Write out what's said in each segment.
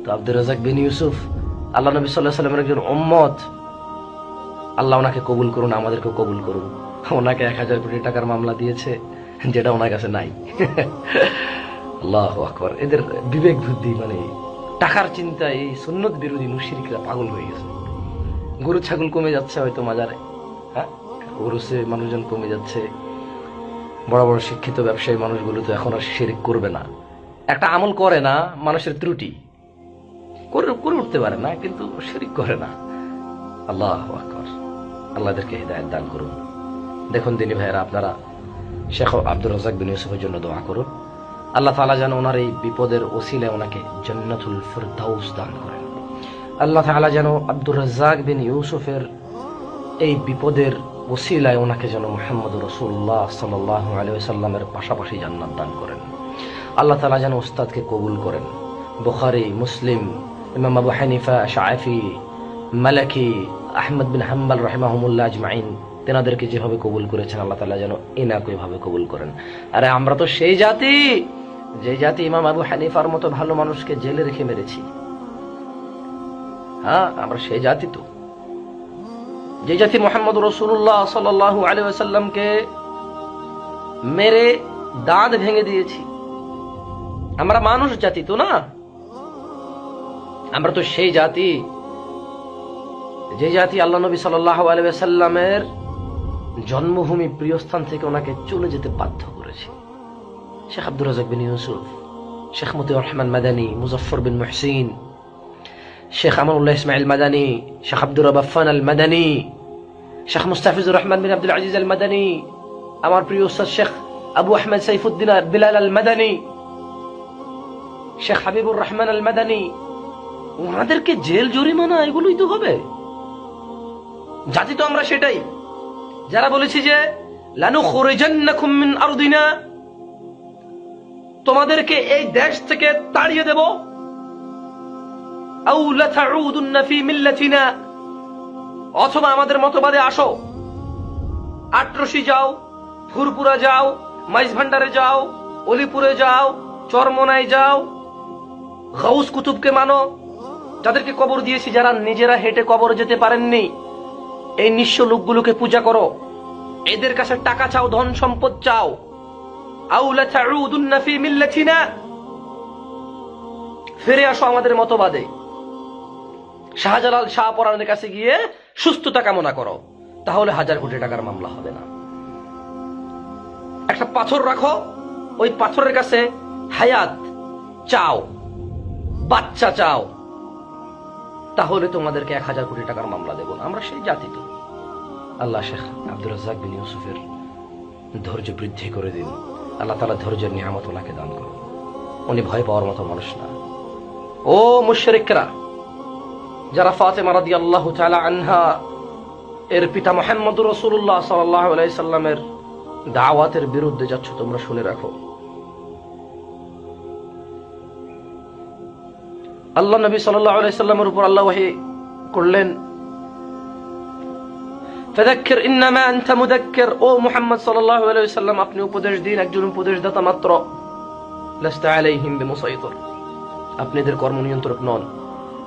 তো আব্দুর রাজ্জাক বিন ইউসুফ আল্লাহ নবী সাল্লাল্লাহু আলাইহি ওয়াসাল্লামের একজন উম্মত, আল্লাহ ওনাকে কবুল করুন, আমাদেরকেও কবুল করুন। ওনাকে 1000 কোটি টাকার মামলা দিয়েছে, যেটা ওনার কাছে নাই। আল্লাহু আকবার। এদের বিবেক বুদ্ধি, মানে টাকার চিন্তায় এই সুন্নত বিরোধী মুশরিকরা পাগল হয়ে গেছে। গরু ছাগল কমে যাচ্ছে হয়তো মাজারে, হ্যাঁ, গরুসে মানুষজন কমে যাচ্ছে। বড় বড় শিক্ষিত ব্যবসায়ী মানুষগুলো তো এখন আর শিরক করবে না। একটা আমল করে না, মানুষের ত্রুটি, করে উঠতে পারে না, কিন্তু শিরক করে না। আল্লাহু আকবার। আল্লাহদেরকে হিদায়াত দান করুন। দেখুন দিনী ভাইয়েরা, আপনারা শেখ আব্দুর রাজ্জাক বিন ইউসুফের জন্য দোয়া করুন। আল্লাহ তাআলা যেন ওনার এই বিপদের ওসিলায় ওনাকে জান্নাতুল ফিরদাউস দান করেন। আল্লাহ তাআলা যেন আব্দুর রাজ্জাক বিন ইউসুফের এই বিপদের ওসিলায় ওনাকে যেন মুহাম্মদুর রাসূলুল্লাহ সাল্লাল্লাহু আলাইহি ওয়াসাল্লামের পাশাপাশি জান্নাত দান করেন। আল্লাহ তাআলা যেন উস্তাদকে কবুল করেন। বুখারী, মুসলিম, ইমাম আবু হানিফা, শাফি, মালিকি, আহমদ বিন হাম্বল রাহিমাহুমুল্লাহ আজমাইন, তেনাদেরকে যেভাবে কবুল করেছেন আল্লাহ তাআলা যেন এনাকে ওইভাবে কবুল করেন। আরে আমরা তো সেই জাতি, যে জাতি ইমাম আবু হানিফার মতো ভালো মানুষকে জেলে রেখে মেরেছি। হ্যাঁ, আমরা সেই জাতি তো, যে জাতি মুহাম্মদ রাসূলুল্লাহ সাল্লাল্লাহু আলাইহি ওয়াসাল্লামকে মেরে দাঁত ভেঙে দিয়েছি। আমরা মানুষ জাতি তো না, আমরা তো সেই জাতি, যে জাতি আল্লাহ নবী সাল্লাল্লাহু আলাইহি ওয়াসাল্লামের জন্মভূমি প্রিয়স্থান থেকে ওনাকে চলে যেতে বাধ্য করেছে। শেখ আব্দুর রাজ্জাক বিন ইউসুফ, শেখ মতিউর রহমান মাদানী, মুজফফর বিন মুহসিন, শেখ আমানুল্লাহ ইসমাইল মাদানী, শেখ আব্দুর রাব্বাফান আল মাদানী, শেখ মুস্তাফিজুর রহমান বিন আব্দুল আজিজ আল মাদানী, আমার প্রিয় উস্তাদ শেখ আবু আহমদ সাইফুদ্দিন বিলাল আল মাদানী, শেখ হাবিবুর রহমান আল মাদানী, ওনাদেরকে জেল জরিমানা এগুলোই তো হবে। জাতি তো আমরা সেটাই, যারা বলেছি যে লানুখরিজান্নাকুম মিন আরদিনা, তোমাদেরকে এই দেশ থেকে তাড়িয়ে দেব, আও লাতাউদুন্না ফি মিল্লাতিনা, অথবা আমাদের মতবাদে আসো। আটরশি যাও, ফুরপুরা যাও, মাইজভান্ডারে যাও, অলিপুরে যাও, চরমনায় যাও, গাউস কুতুবকে মানো, যাদেরকে কবর দিয়েছি, যারা নিজেরা হেঁটে কবর যেতে পারেননি, এই নিঃস্ব লোকগুলোকে পূজা করো, এদের কাছে টাকা চাও, ধন সম্পদ চাও। আও লাতাউদুন্না ফি মিল্লাতিনা, ফিরে আসো আমাদের মতবাদে। শাহজালাল শাহপরানের কাছে গিয়ে সুস্থতা কামনা করো, তাহলে 1000 কোটি টাকার মামলা হবে না। একটা পাথর রাখো, ওই পাথরের কাছে হায়াত চাও, বাচ্চা চাও, তাহলে তোমাদেরকে 1000 কোটি টাকার মামলা দেব না। আমরা সেই জাতি তো। আল্লাহ শেখ আব্দুর রাজ্জাক বিন ইউসুফের ধৈর্য বৃদ্ধি করে দিন। আল্লাহ তাআলা ধৈর্যের নিয়ামত ওনাকে দান করুন। উনি ভয় পাওয়ার মতো মানুষ না। ও মুশরিকরা, যারা ফাতেমা রাদিয়াল্লাহু তাআলা আনহা এর পিতা মুহাম্মদুর রাসূলুল্লাহ সাল্লাল্লাহু আলাইহি সাল্লামের দাওয়াতের বিরুদ্ধে যাচ্ছ, তোমরা শুনে রাখো, আল্লাহ নবী সাল্লাল্লাহু আলাইহি সাল্লামের উপর আল্লাহ ওহী করলেন, ফাযাক্কির ইন্নামা আনতা মুযাক্কির, ও মুহাম্মদ সাল্লাল্লাহু আলাইহি সাল্লাম আপনি উপদেশ দিন, একজন উপদেশদাতা মাত্র। লাস্তা আলাইহিম বিমুসাইতির, আপনি এদের কর্ম নিয়ন্ত্রক নন।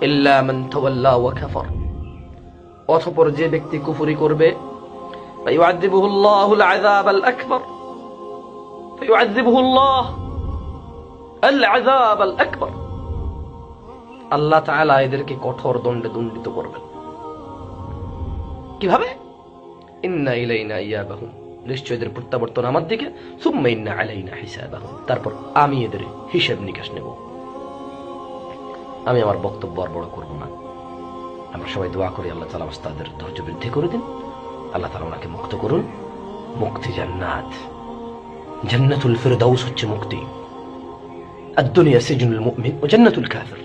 ইল্লা মান তাওয়াল্লা ওয়া কাফার, অতঃপর যে ব্যক্তি কুফরি করবে, ফায়ুআযিবুহুল্লাহুল আযাবাল আকবার, ফায়ুআযিবুহুল্লাহ আল আযাবাল আকবার, আল্লাহ তাআলা এদেরকে কঠোর দণ্ডে দণ্ডিত করবেন। কিভাবে? ইন্না ইলাইনা ইয়াবাহুম, নিশ্চয় এদের প্রত্যাবর্তন আমার দিকে, সুম্মা ইন্না আলাইনা হিসাবাহুম, তারপর আমি এদের হিসাব নিকাশ নেব। আমি আমার বক্তব্য আর বড় করব না। আমরা সবাই দোয়া করি আল্লাহ তাআলা তাদের ধৈর্য বৃদ্ধি করে দিন। আল্লাহ তাআলা ওনাকে মুক্ত করুন। মুক্তি জান্নাত, জান্নাতুল ফিরদাউস হচ্ছে মুক্তি। আদ-দুনিয়া সিজনুল মুমিন ওয়া জান্নাতুল কাফির,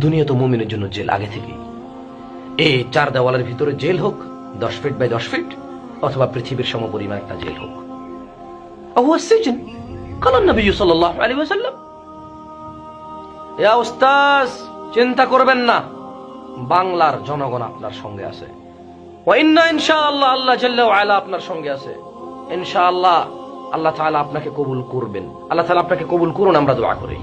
দুনিয়া তো মুমিনের জন্য জেল আগে থেকেই। এই 4 দেওয়ালের ভিতরে জেল হোক 10 ফিট বাই 10 ফিট, অথবা পৃথিবীর সমপরিমাণ একটা জেল হোক। হুয়া সিজন কালা নবী সাল্লাল্লাহু আলাইহি ওয়াসাল্লাম। ইয়া উস্তাদ, চিন্তা করবেন না, বাংলার জনগণ আপনার সঙ্গে আছে। ওয়া ইন্না ইনশাআল্লাহ, আল্লাহ জাল্লা ওয়া আলা আপনার সঙ্গে আছে। ইনশাআল্লাহ আল্লাহ তাআলা আপনাকে কবুল করবেন। আল্লাহ তাআলা আপনাকে কবুল করুন, আমরা দোয়া করি।